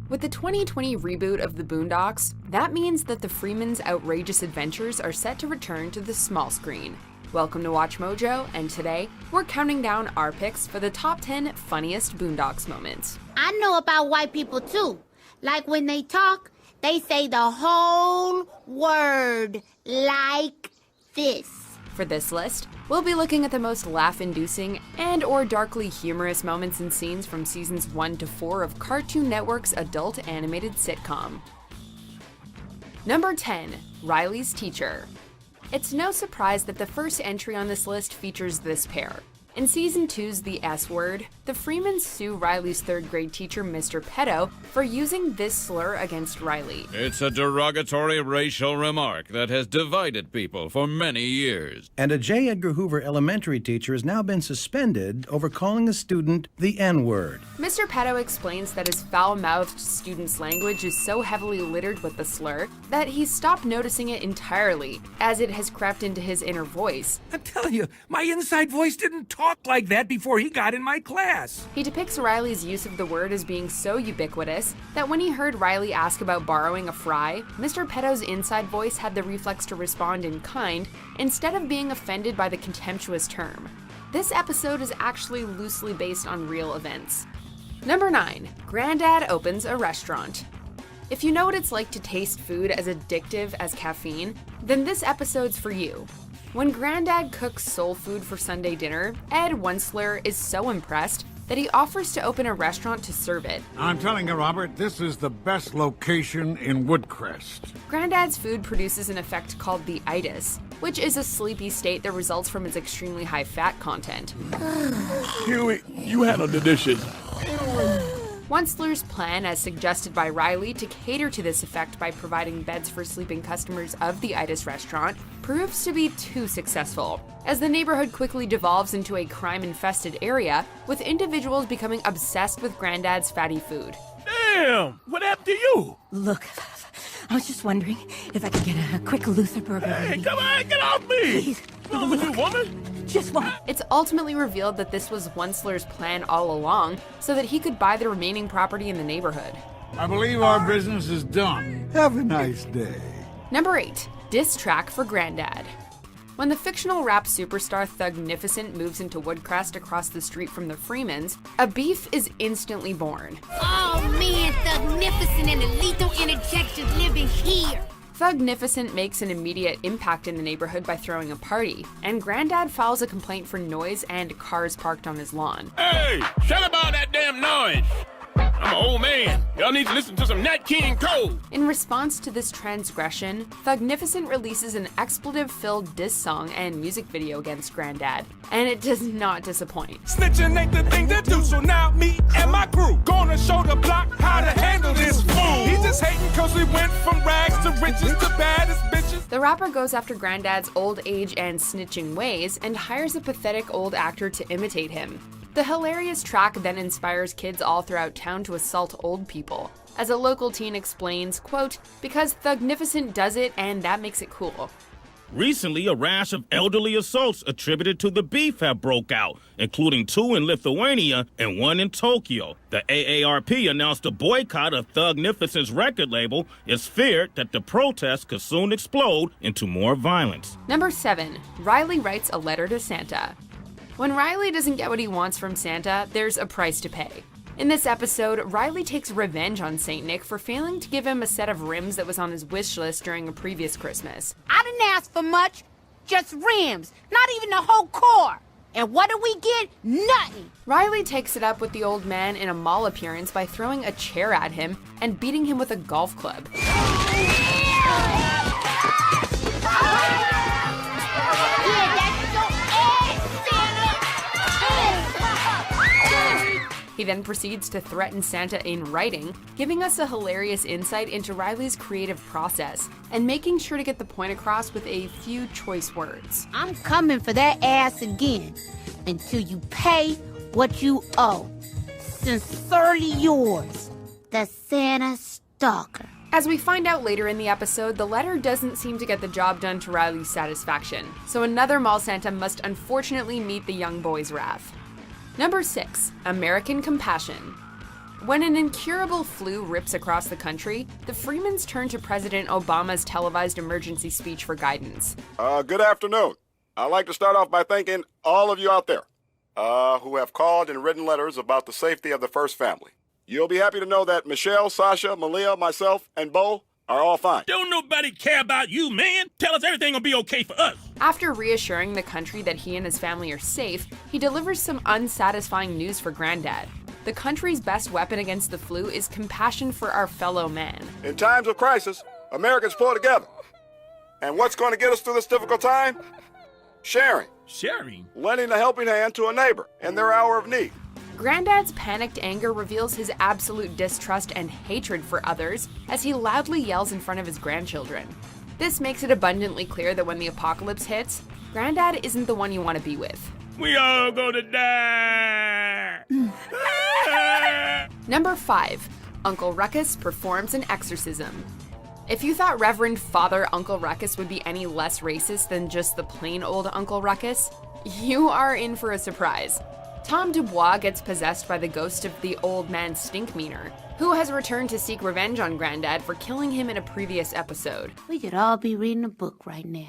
With the 2020 reboot of the Boondocks, that means that the Freemans' outrageous adventures are set to return to the small screen. Welcome to Watch Mojo, and today, we're counting down our picks for the top 10 funniest Boondocks moments. I know about white people too. Like when they talk, they say the whole word like this. For this list, we'll be looking at the most laugh-inducing and/or darkly humorous moments and scenes from seasons 1 to 4 of Cartoon Network's adult animated sitcom. Number 10. Riley's Teacher. It's no surprise that the first entry on this list features this pair. In Season 2's The S Word, the Freemans sue Riley's third-grade teacher, Mr. Pedo, for using this slur against Riley. It's a derogatory racial remark that has divided people for many years. And a J. Edgar Hoover elementary teacher has now been suspended over calling a student the N-word. Mr. Pedo explains that his foul-mouthed student's language is so heavily littered with the slur that he's stopped noticing it entirely, as it has crept into his inner voice. I'm telling you, my inside voice didn't talk like that before he got in my class. He depicts Riley's use of the word as being so ubiquitous that when he heard Riley ask about borrowing a fry, Mr. Pedo's inside voice had the reflex to respond in kind instead of being offended by the contemptuous term. This episode is actually loosely based on real events. Number 9. Granddad opens a restaurant. If you know what it's like to taste food as addictive as caffeine, then this episode's for you. When Granddad cooks soul food for Sunday dinner, Ed Wensler is so impressed that he offers to open a restaurant to serve it. I'm telling you, Robert, this is the best location in Woodcrest. Granddad's food produces an effect called the itis, which is a sleepy state that results from its extremely high fat content. Huey, you handle the dishes. Wensler's plan, as suggested by Riley, to cater to this effect by providing beds for sleeping customers of the Itis restaurant, proves to be too successful, as the neighborhood quickly devolves into a crime-infested area, with individuals becoming obsessed with Granddad's fatty food. Damn! What happened to you? Look, I was just wondering if I could get a quick Luther burger. Hey, come on, get off me! Please. Look, woman! Just one. It's ultimately revealed that this was Wensler's plan all along, so that he could buy the remaining property in the neighborhood. I believe our business is done. Have a nice day. Number 8. Diss track for Granddad. When the fictional rap superstar Thugnificent moves into Woodcrest across the street from the Freemans, a beef is instantly born. Oh man, Thugnificent and the lethal interjections living here. Thugnificent makes an immediate impact in the neighborhood by throwing a party, and Granddad files a complaint for noise and cars parked on his lawn. Hey, shut up all that damn noise! I'm an old man. Y'all need to listen to some Nat King Cole. In response to this transgression, Thugnificent releases an expletive-filled diss song and music video against Granddad, and it does not disappoint. Snitching ain't the thing to do, so now me and my crew gonna show the block how to handle this fool. He just hating cause we went from rags to riches to baddest bitches. The rapper goes after Granddad's old age and snitching ways and hires a pathetic old actor to imitate him. The hilarious track then inspires kids all throughout town to assault old people. As a local teen explains, quote, "Because Thugnificent does it and that makes it cool." Recently, a rash of elderly assaults attributed to the beef have broke out, including 2 in Lithuania and 1 in Tokyo. The AARP announced a boycott of Thugnificent's record label as feared that the protests could soon explode into more violence. Number 7. Riley writes a letter to Santa. When Riley doesn't get what he wants from Santa, there's a price to pay. In this episode, Riley takes revenge on St. Nick for failing to give him a set of rims that was on his wish list during a previous Christmas. I didn't ask for much, just rims, not even the whole core. And what do we get? Nothing. Riley takes it up with the old man in a mall appearance by throwing a chair at him and beating him with a golf club. He then proceeds to threaten Santa in writing, giving us a hilarious insight into Riley's creative process and making sure to get the point across with a few choice words. I'm coming for that ass again until you pay what you owe. Sincerely yours, the Santa Stalker. As we find out later in the episode, the letter doesn't seem to get the job done to Riley's satisfaction, so another mall Santa must unfortunately meet the young boy's wrath. Number 6. American Compassion. When an incurable flu rips across the country, the Freemans turn to President Obama's televised emergency speech for guidance. Good afternoon. I'd like to start off by thanking all of you out there who have called and written letters about the safety of the first family. You'll be happy to know that Michelle, Sasha, Malia, myself, and Bo are all fine. Don't nobody care about you, man. Tell us everything will be okay for us. After reassuring the country that he and his family are safe, he delivers some unsatisfying news for Granddad. The country's best weapon against the flu is compassion for our fellow man. In times of crisis, Americans pull together. And what's going to get us through this difficult time? Sharing. Sharing? Lending a helping hand to a neighbor in their hour of need. Granddad's panicked anger reveals his absolute distrust and hatred for others as he loudly yells in front of his grandchildren. This makes it abundantly clear that when the apocalypse hits, Granddad isn't the one you want to be with. We all gonna die! Number 5. Uncle Ruckus performs an exorcism. If you thought Reverend Father Uncle Ruckus would be any less racist than just the plain old Uncle Ruckus, you are in for a surprise. Tom Dubois gets possessed by the ghost of the old man Stinkmeaner, who has returned to seek revenge on Granddad for killing him in a previous episode. We could all be reading a book right now.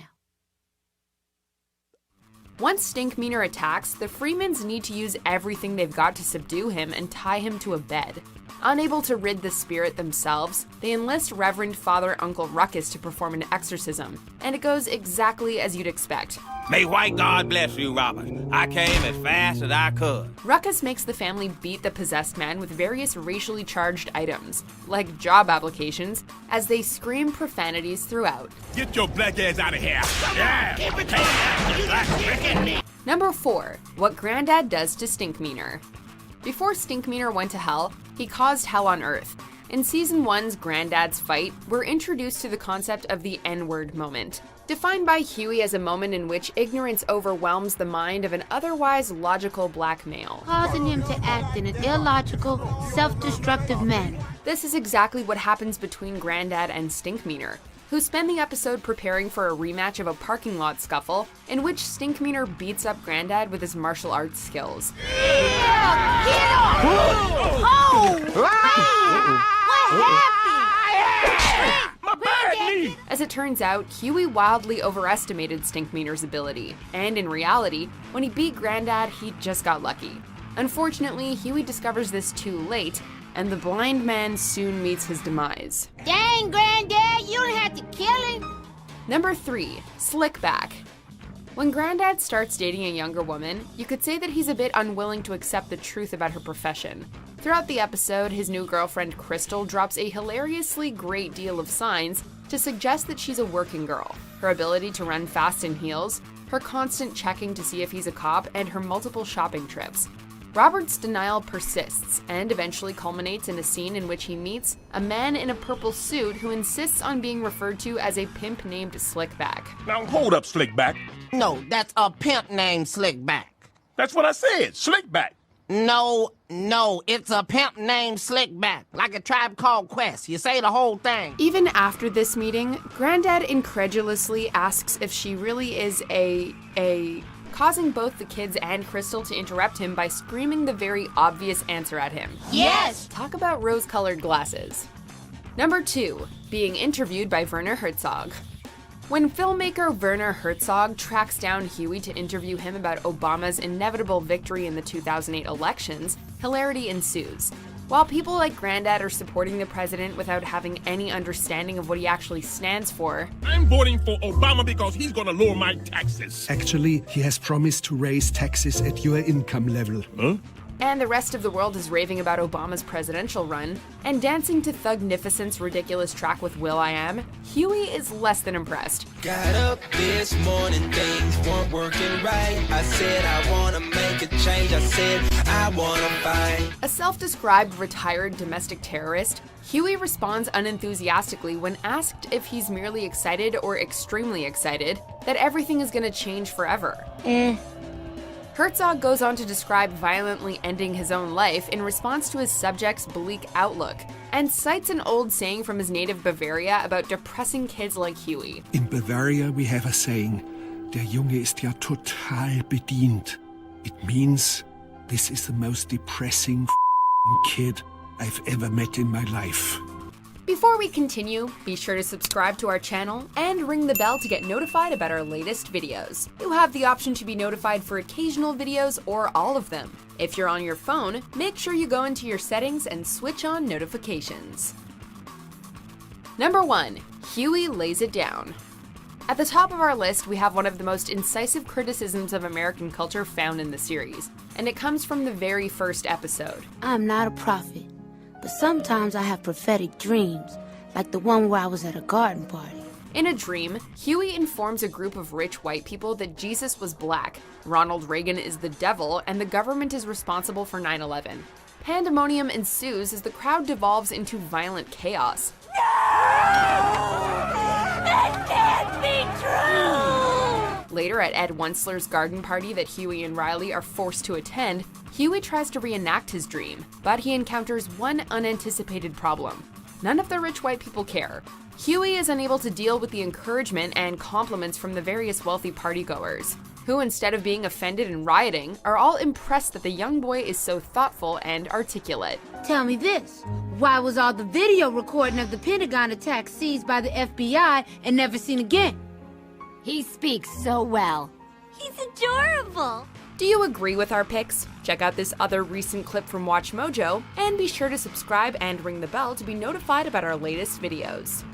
Once Stinkmeaner attacks, the Freemans need to use everything they've got to subdue him and tie him to a bed. Unable to rid the spirit themselves, they enlist Reverend Father Uncle Ruckus to perform an exorcism, and it goes exactly as you'd expect. May white God bless you, Robert. I came as fast as I could. Ruckus makes the family beat the possessed man with various racially charged items, like job applications, as they scream profanities throughout. Get your black ass out of here! Yeah. Keep it going, you black cricket. Number 4. What Granddad does to Stinkmeaner. Before Stinkmeaner went to hell, he caused hell on Earth. In Season 1's Granddad's Fight, we're introduced to the concept of the N-word moment, defined by Huey as a moment in which ignorance overwhelms the mind of an otherwise logical black male, Causing him to act in an illogical, self-destructive manner. This is exactly what happens between Granddad and Stinkmeaner, who spend the episode preparing for a rematch of a parking lot scuffle in which Stinkmeaner beats up Granddad with his martial arts skills. As it turns out, Huey wildly overestimated Stinkmeaner's ability, and in reality, when he beat Granddad, he just got lucky. Unfortunately, Huey discovers this too late, and the blind man soon meets his demise. Dang, Granddad, you didn't have to kill him. Number 3. Slickback. When Granddad starts dating a younger woman, you could say that he's a bit unwilling to accept the truth about her profession. Throughout the episode, his new girlfriend Crystal drops a hilariously great deal of signs to suggest that she's a working girl. Her ability to run fast in heels, her constant checking to see if he's a cop, and her multiple shopping trips. Robert's denial persists and eventually culminates in a scene in which he meets a man in a purple suit who insists on being referred to as a pimp named Slickback. Now hold up, Slickback. No, that's a pimp named Slickback. That's what I said, Slickback. No, it's a pimp named Slickback, like a Tribe Called Quest. You say the whole thing. Even after this meeting, Granddad incredulously asks if she really is causing both the kids and Crystal to interrupt him by screaming the very obvious answer at him. Yes! Talk about rose-colored glasses. Number 2. Being interviewed by Werner Herzog. When filmmaker Werner Herzog tracks down Huey to interview him about Obama's inevitable victory in the 2008 elections, hilarity ensues. While people like Granddad are supporting the president without having any understanding of what he actually stands for, I'm voting for Obama because he's gonna lower my taxes. Actually, he has promised to raise taxes at your income level. Huh? and the rest of the world is raving about Obama's presidential run, and dancing to Thugnificent's ridiculous track with will.i.am, Huey is less than impressed. Got up this morning, things weren't working right. I said I wanna make a change, I said I wanna fight. A self-described retired domestic terrorist, Huey responds unenthusiastically when asked if he's merely excited or extremely excited that everything is gonna change forever. Herzog goes on to describe violently ending his own life in response to his subject's bleak outlook, and cites an old saying from his native Bavaria about depressing kids like Huey. In Bavaria we have a saying, der Junge ist ja total bedient. It means this is the most depressing kid I've ever met in my life. Before we continue, be sure to subscribe to our channel and ring the bell to get notified about our latest videos. You have the option to be notified for occasional videos or all of them. If you're on your phone, make sure you go into your settings and switch on notifications. Number 1. Huey lays it down. At the top of our list, we have one of the most incisive criticisms of American culture found in the series, and it comes from the very first episode. I'm not a prophet, but sometimes I have prophetic dreams, like the one where I was at a garden party. In a dream, Huey informs a group of rich white people that Jesus was black, Ronald Reagan is the devil, and the government is responsible for 9/11. Pandemonium ensues as the crowd devolves into violent chaos. That can't be true! Later, at Ed Wensler's garden party that Huey and Riley are forced to attend, Huey tries to reenact his dream, but he encounters one unanticipated problem. None of the rich white people care. Huey is unable to deal with the encouragement and compliments from the various wealthy partygoers, who, instead of being offended and rioting, are all impressed that the young boy is so thoughtful and articulate. Tell me this, why was all the video recording of the Pentagon attack seized by the FBI and never seen again? He speaks so well. He's adorable. Do you agree with our picks? Check out this other recent clip from Watch Mojo, and be sure to subscribe and ring the bell to be notified about our latest videos.